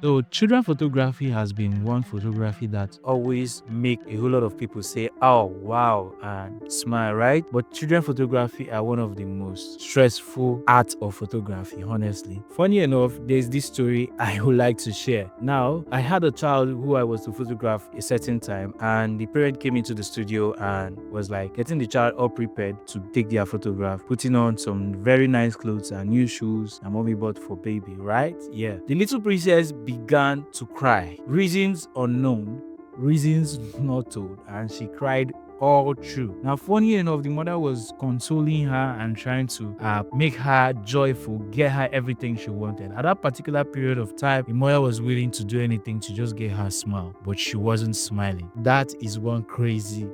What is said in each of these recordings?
So children photography has been one photography that always make a whole lot of people say, "Oh wow," and smile, right? But children photography are one of the most stressful art of photography, honestly. Funny enough, there's this story I would like to share. Now, I had a child who I was to photograph a certain time, and the parent came into the studio and was like getting the child all prepared to take their photograph, putting on some very nice clothes and new shoes and mommy bought for baby, right? Yeah. The little princess began to cry. Reasons unknown, reasons not told, and she cried all through. Now, funny enough, the mother was consoling her and trying to make her joyful, get her everything she wanted. At that particular period of time, the mother was willing to do anything to just get her smile, but she wasn't smiling. That is one crazy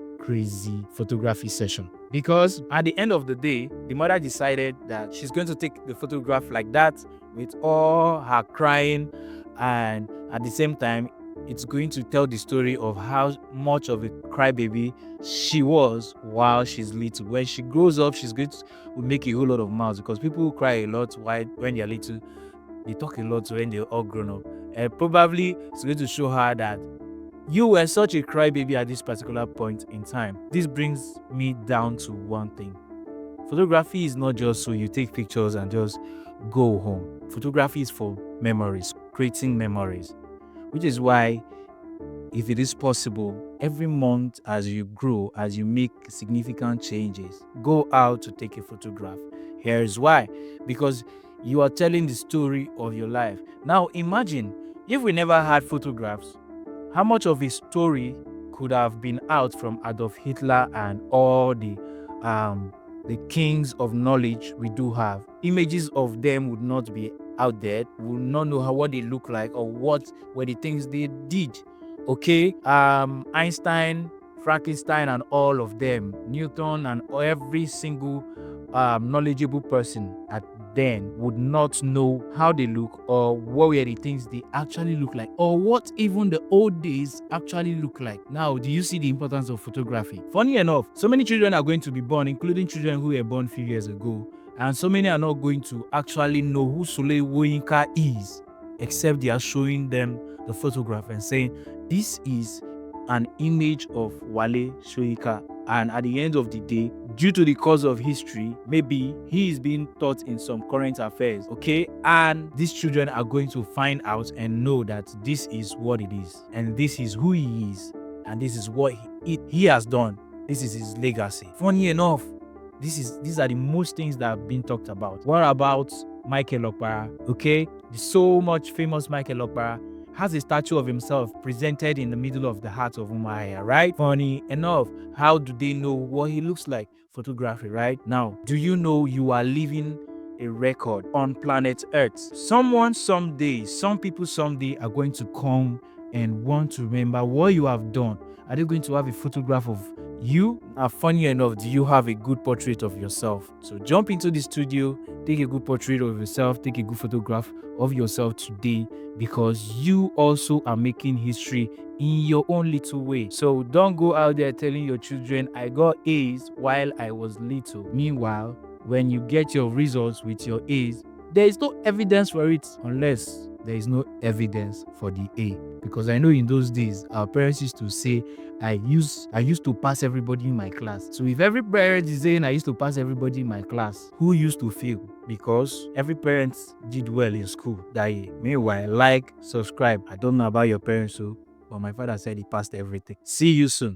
photography session. Because at the end of the day, the mother decided that she's going to take the photograph like that with all her crying, and at the same time, it's going to tell the story of how much of a crybaby she was while she's little. When she grows up, she's going to make a whole lot of mouths because people who cry a lot when they're little, they talk a lot when they're all grown up. And probably it's going to show her that you were such a crybaby at this particular point in time. This brings me down to one thing. Photography is not just so you take pictures and just go home. Photography is for memories, creating memories, which is why, if it is possible, every month as you grow, as you make significant changes, go out to take a photograph. Here's why. Because you are telling the story of your life. Now imagine if we never had photographs, how much of a story could have been out from Adolf Hitler and all the kings of knowledge we do have? Images of them would not be out there. We would not know what they look like or what were the things they did. Okay, Einstein, Frankenstein, and all of them, Newton, and every single knowledgeable person at then would not know how they look or what were the things they actually look like or what even the old days actually look like. Now, do you see the importance of photography? Funny enough, so many children are going to be born, including children who were born a few years ago, and so many are not going to actually know who Sule Woyinka is, except they are showing them the photograph and saying, this is an image of Wale Soyinka. And at the end of the day, due to the course of history, maybe he is being taught in some current affairs, okay? And these children are going to find out and know that this is what it is, and this is who he is, and this is what he has done. This is his legacy. Funny enough, these are the most things that have been talked about. What about Michael Okpara? Okay, the so much famous Michael Okpara has a statue of himself presented in the middle of the heart of Umuahia, right? Funny enough, how do they know what he looks like? Photography, right? Now, do you know you are living a record on planet Earth? Someone someday, some people someday are going to come and want to remember what you have done. Are they going to have a photograph of you? Funny enough, do you have a good portrait of yourself? So jump into the studio, take a good portrait of yourself, take a good photograph of yourself today, because you also are making history in your own little way. So don't go out there telling your children, I got A's while I was little. Meanwhile, when you get your results with your A's, there is no evidence for it unless there is no evidence for the A. Because I know in those days, our parents used to say, I used to pass everybody in my class. So if every parent is saying I used to pass everybody in my class, who used to fail? Because every parent did well in school that year. Meanwhile, like, subscribe. I don't know about your parents, but my father said he passed everything. See you soon.